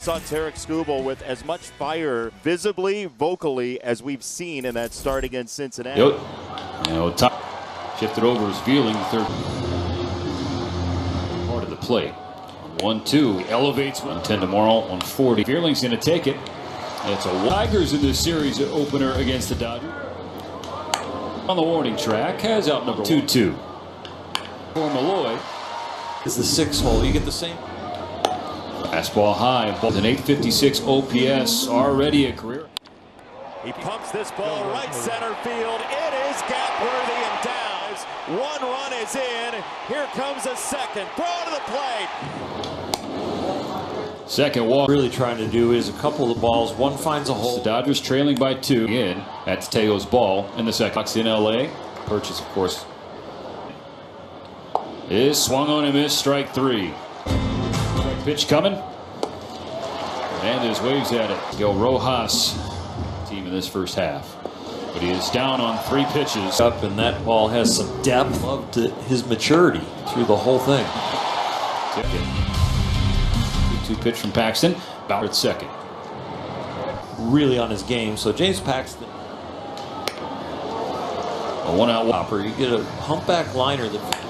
Saw Tarek Skubal with as much fire visibly, vocally, as we've seen in that start against Cincinnati. Yep. Ohtani shifted over his feeling, third part of the plate. 1-2, elevates 110 tomorrow, 140. Fearling's going to take it. It's a Tigers in this series opener against the Dodgers. On the warning track, has out number 2-2. For Malloy. Is the 6 hole. You get the same. Fastball high, with an 856 OPS, already a career. He pumps this ball right center field. It is gap-worthy and downs. 1 run is in. Here comes a second. Throw to the plate. Second walk. Really trying to do is a couple of the balls. One finds a hole. The Dodgers trailing by 2. In. That's Teo's ball in the second. Box in LA. Purchase, of course. Is swung on and missed. Strike 3. Pitch coming. Hernandez waves at it. Go Rojas. Team in this first half. But he is down on 3 pitches. Up, and that ball has some depth. Love to his maturity through the whole thing. 2 pitch from Paxton. Bauer at second. Really on his game. So James Paxton. A 1-out whopper. You get a humpback liner that.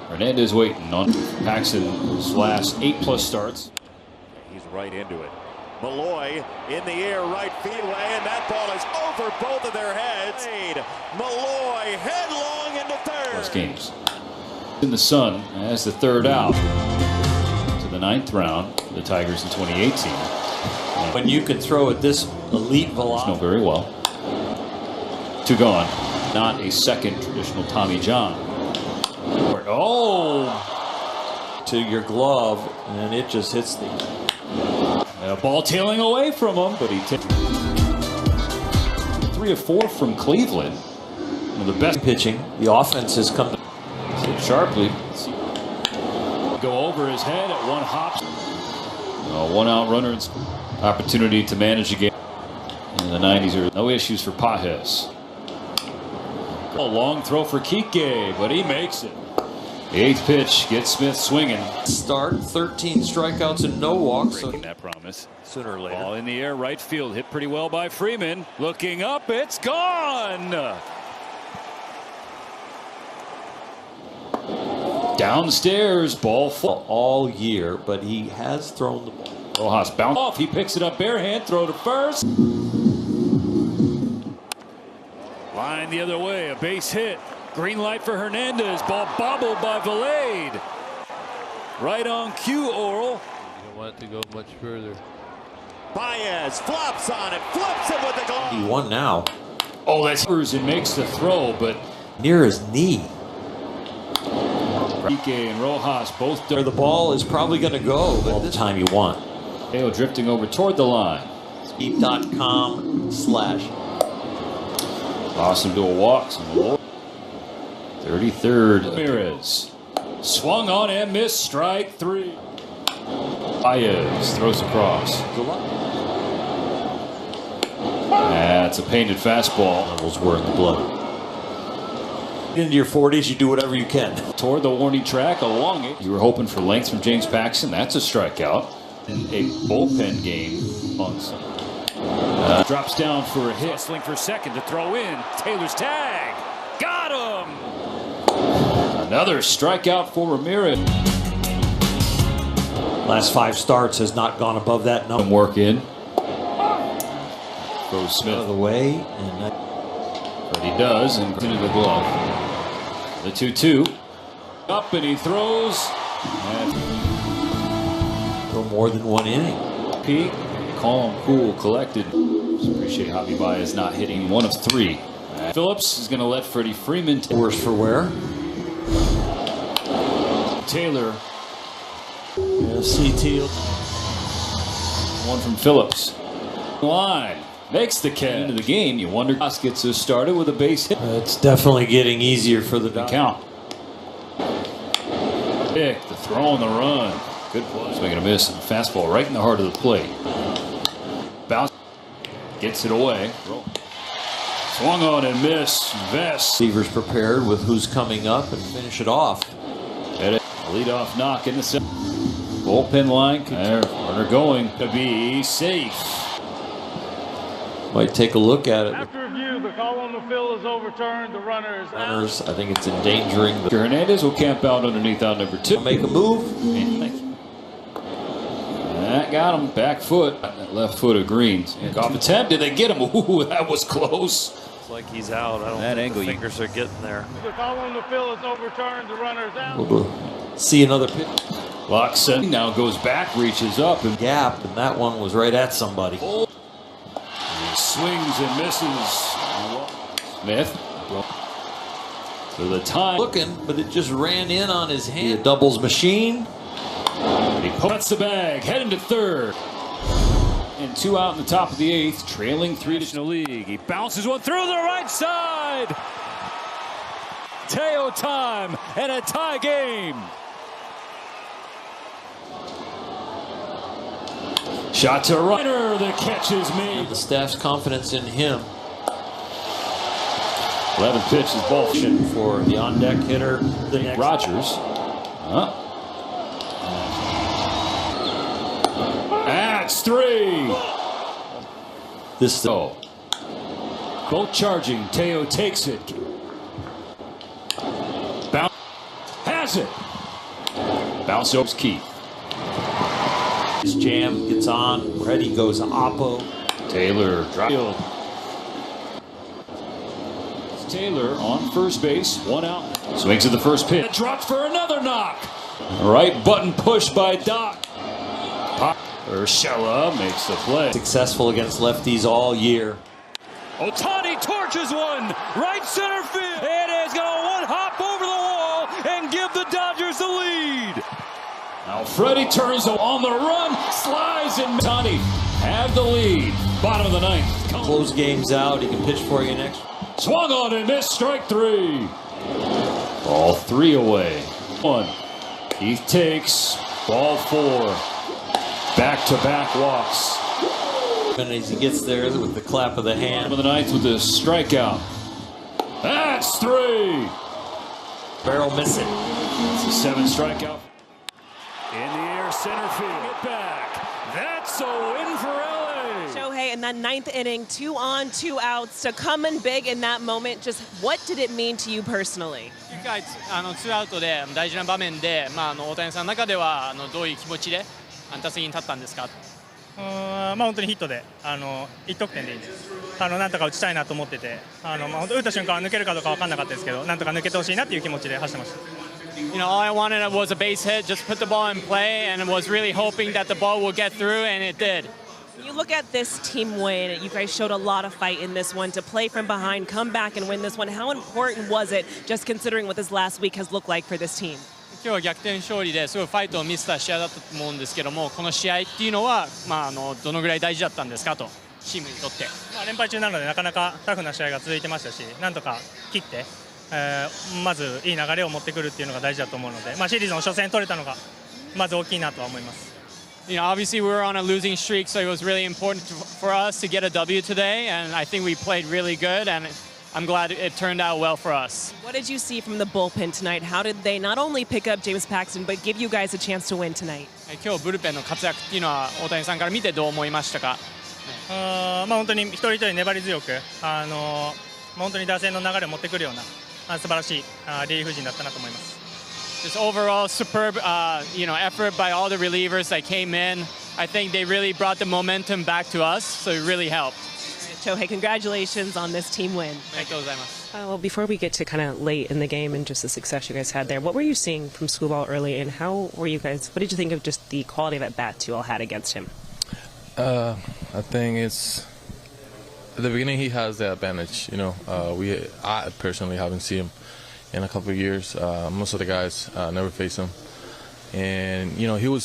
Hernandez waiting on Paxton's last 8+ starts. He's right into it. Malloy in the air, right field way, and that ball is over both of their heads. Malloy headlong into third. Plus games. In the sun as the 3rd out to the 9th round. The Tigers in 2018. When you can throw at this elite velocity. Know very well. 2 gone. Not a second traditional Tommy John. Oh! To your glove, and it just hits the ball tailing away from him, but he takes 3 of 4 from Cleveland. One of the best pitching. The offense has come sharply. Go over his head at 1 hop. A 1-out runner. Opportunity to manage a game. In the 90s, are no issues for Pajes. A long throw for Kike, but he makes it. The 8th pitch gets Smith swinging. Start 13 strikeouts and no walks. Breaking that promise. Sooner or later. Ball in the air, right field, hit pretty well by Freeman. Looking up, it's gone. Downstairs, ball full all year, but he has thrown the ball. Rojas bounce off. He picks it up bare hand, throw to first. Line the other way, a base hit. Green light for Hernandez. Ball bobbled by Valade. Right on cue, Oral. You don't want it to go much further. Baez flops on it, flips it with the glove. He won now. Oh, that's and makes the throw, but near his knee. Kike and Rojas both. Where the ball is probably going to go, but all the time you want. Teo drifting over toward the line. Speed.com/ Lost him to a walk. 33rd. Ramirez. Swung on and missed. Strike 3. Baez throws across. That's a painted fastball. Levels were in the blood. Into your 40s, you do whatever you can. Toward the warning track, along it. You were hoping for length from James Paxton. That's a strikeout. A bullpen game on Sunday. Drops down for a hit. Hustling for second to throw in. Taylor's tag. Got him! Another strikeout for Ramirez. Last 5 starts has not gone above that number. Work in. Throws Smith out of the way, and but he does, and into the glove. The 2-2. Up, and he throws. And throw more than 1 inning. Pete, calm, cool, collected. Just appreciate Javi Baez not hitting 1 of 3. Phillips is going to let Freddie Freeman take. Worse for wear. Taylor. CT. 1 from Phillips. Line. Makes the catch into the game. You wonder Ross gets us started with a base hit. It's definitely getting easier for the count. Pick the throw on the run. Good play. Swing and a miss. And a fastball right in the heart of the plate. Bounce. Gets it away. Swung on and missed. Vest. Receivers prepared with who's coming up and finish it off. Lead off knock in the center. Bullpen line. Runner going to be safe. Might take a look at it. After review, the call on the field is overturned. The runner is out. I think it's endangering the. Hernandez will camp out underneath out number 2. Make a move. That got him. Back foot. That left foot of Green's. Off attempt. Did they get him? Ooh, that was close. It's like he's out. I don't That think angle, the fingers are getting there. The call on the field is overturned. The runner is out. We'll see another pitch. Paxton now goes back, reaches up, and Gap, and that one was right at somebody. he swings and misses. Smith. To the time. Looking, but it just ran in on his hand. A doubles machine. He puts the bag, heading to third. And 2 out in the top of the 8th, trailing 3 to National League. He bounces one through the right side. Teo time and a tie game. Shot to runner that catches me. The staff's confidence in him 11 pitches, ball for the on-deck hitter. The next Rogers. That's 3. This Both charging. Teo takes it. Bounce. Has it. Bounce over Keith. his jam gets on. Ready goes Oppo. Taylor drop. Taylor on first base. 1 out. Swings at the first pitch. Drops for another knock. Right button push by Doc. Urshela makes the play. Successful against lefties all year. Ohtani torches one. Right center field. It is going to one hop over the wall and give the Dodgers the lead. Now Freddie turns on the run. Slides and Ohtani have the lead. Bottom of the 9th. Close games out. He can pitch for you next. Swung on and missed. Strike 3. Ball 3 away. 1. Keith takes. Ball 4. Back-to-back walks. And as he gets there with the clap of the hand. Bottom of the 9th with the strikeout. That's 3. Barrel missing. It's a 7 strikeout. In the air, center field. Get back. That's a win for LA. Shohei in that 9th inning, 2 on, 2 outs to come in big in that moment. Just what did it mean to you personally? 2回2アウトで大事な場面で、大谷さんの中ではどういう気持ちで打席に立ったんですか？本当にヒットで1得点でいいんで、なんとか打ちたいなと思ってて、本当打った瞬間は抜けるかどうか分かんなかったですけど、なんとか抜けてほしいなっていう気持ちで走ってました。You know, all I wanted was a base hit, just put the ball in play, and was really hoping that the ball would get through, and it did. You look at this team win, you guys showed a lot of fight in this one to play from behind, come back and win this one. How important was it, just considering what this last week has looked like for this team? 今日は逆転勝利ですごいファイトを見せた試合だったと思うんですけども、この試合っていうのは、どのぐらい大事だったんですかと、チームにとって。連敗中なのでなかなかタフな試合が続いてましたし、なんとか切って、まずいい流れを持ってくるっていうのが大事だと思うので、シリーズの初戦取れたのがまず大きいなとは思います。You know, obviously we were on a losing streak, so it was really important for us to get a W today, and I think we played really good, and I'm glad it turned out well for us. What did you see from the bullpen tonight? How did they not only pick up James Paxton, but give you guys a chance to win tonight? 今日ブルペンの活躍っていうのは大谷さんから見てどう思いましたか？本当に一人一人粘り強く、本当に打線の流れを持ってくるような素晴らしいリリーフ陣だったなと思います。Just overall superb, effort by all the relievers that came in. I think they really brought the momentum back to us, so it really helped. Shohei, congratulations on this team win. ありがとうございます。Well, before we get to kind of late in the game and just the success you guys had there, what were you seeing from Schoolball early, and what did you think of just the quality of at-bats you all had against him? I think it's at the beginning he has the advantage. I personally haven't seen him in a couple of years. Most of the guys never face him, and he was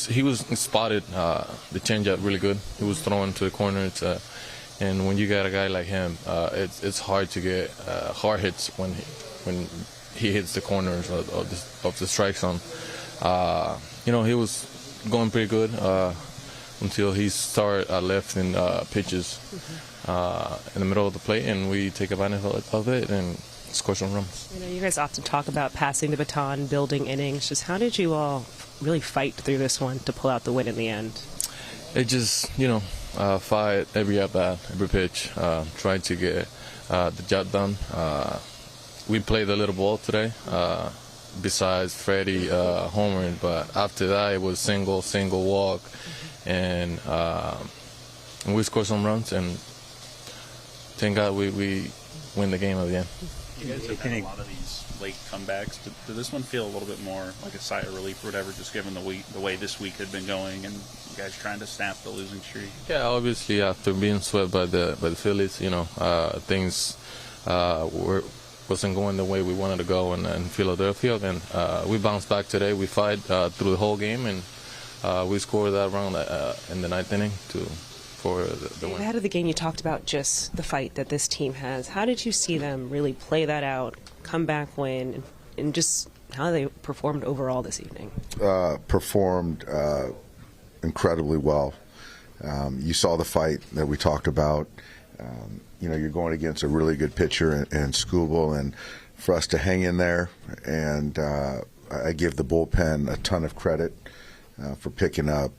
spotted the changeup really good. He was throwing to the corner. And when you got a guy like him, it's hard to get hard hits when he hits the corners of the strike zone. He was going pretty good until he started lifting pitches in the middle of the plate, and we take advantage of it and score some runs. You know, you guys often talk about passing the baton, building innings. Just how did you all really fight through this one to pull out the win in the end? It just, fight every at-bat, every pitch, try to get the job done. We played a little ball today, besides Freddie homering, but after that it was single walk, and we scored some runs, and thank God we win the game at the end. You guys have had a lot of these late comebacks. Did this one feel a little bit more like a sigh of relief or whatever, just given the way this week had been going, and you guys trying to snap the losing streak? Yeah, obviously after being swept by the Phillies, things wasn't going the way we wanted to go in Philadelphia, and we bounced back today. We fight through the whole game, and we scored that run in the ninth inning for the win. Ahead of the game, you talked about just the fight that this team has. How did you see them really play that out, come back, win, and just how they performed overall this evening? Performed incredibly well. You saw the fight that we talked about. You're going against a really good pitcher and Skubal, and for us to hang in there, and I give the bullpen a ton of credit for picking up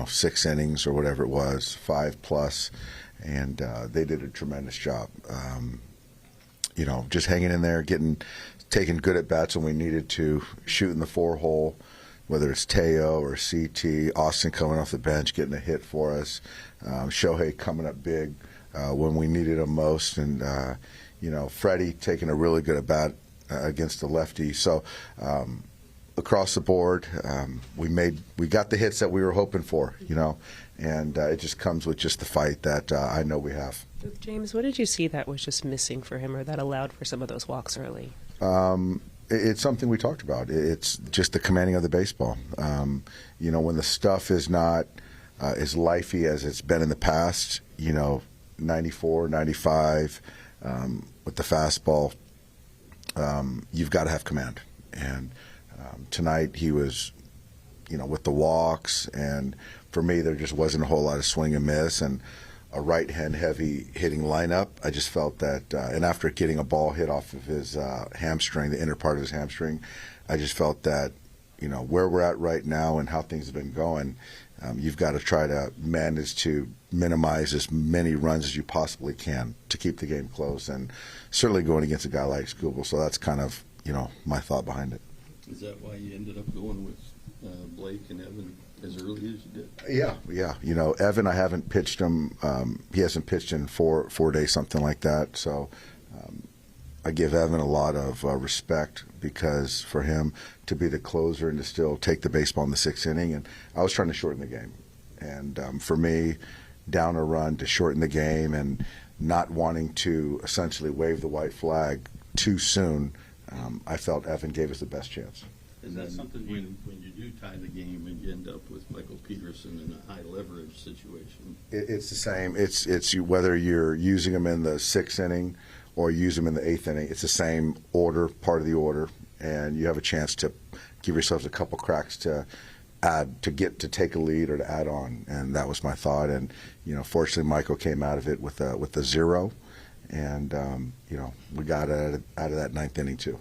6 innings or whatever it was, 5+, and they did a tremendous job. Just hanging in there, taking good at bats when we needed to, shooting the 4-hole, whether it's Teo or CT, Austin coming off the bench, getting a hit for us, Shohei coming up big when we needed him most, and Freddie taking a really good at bat against the lefty. So across the board, we got the hits that we were hoping for, and it just comes with just the fight that I know we have. James, what did you see that was just missing for him, or that allowed for some of those walks early? It's something we talked about. It's just the commanding of the baseball. When the stuff is not as lifey as it's been in the past, 94, 95, with the fastball, you've got to have command. And tonight he was, with the walks, and for me there just wasn't a whole lot of swing and miss, and a right-hand heavy hitting lineup. I just felt that, and after getting a ball hit off of his hamstring, the inner part of his hamstring, I just felt that, where we're at right now and how things have been going, you've got to try to manage to minimize as many runs as you possibly can to keep the game close, and certainly going against a guy like Skubal. So that's kind of, my thought behind it. Is that why you ended up going with Blake and Evan as early as you did? Yeah. Evan, I haven't pitched him. He hasn't pitched in 4 days, something like that. So I give Evan a lot of respect, because for him to be the closer and to still take the baseball in the 6th inning, and I was trying to shorten the game. And for me, down a run to shorten the game and not wanting to essentially wave the white flag too soon, I felt Evan gave us the best chance. Is that something when you do tie the game and you end up with Michael Peterson in a high leverage situation? It's the same. It's whether you're using him in the 6th inning or use him in the 8th inning. It's the same order, part of the order, and you have a chance to give yourselves a couple cracks to add, to take a lead or to add on. And that was my thought. And fortunately, Michael came out of it with a 0, and we got out of that 9th inning too.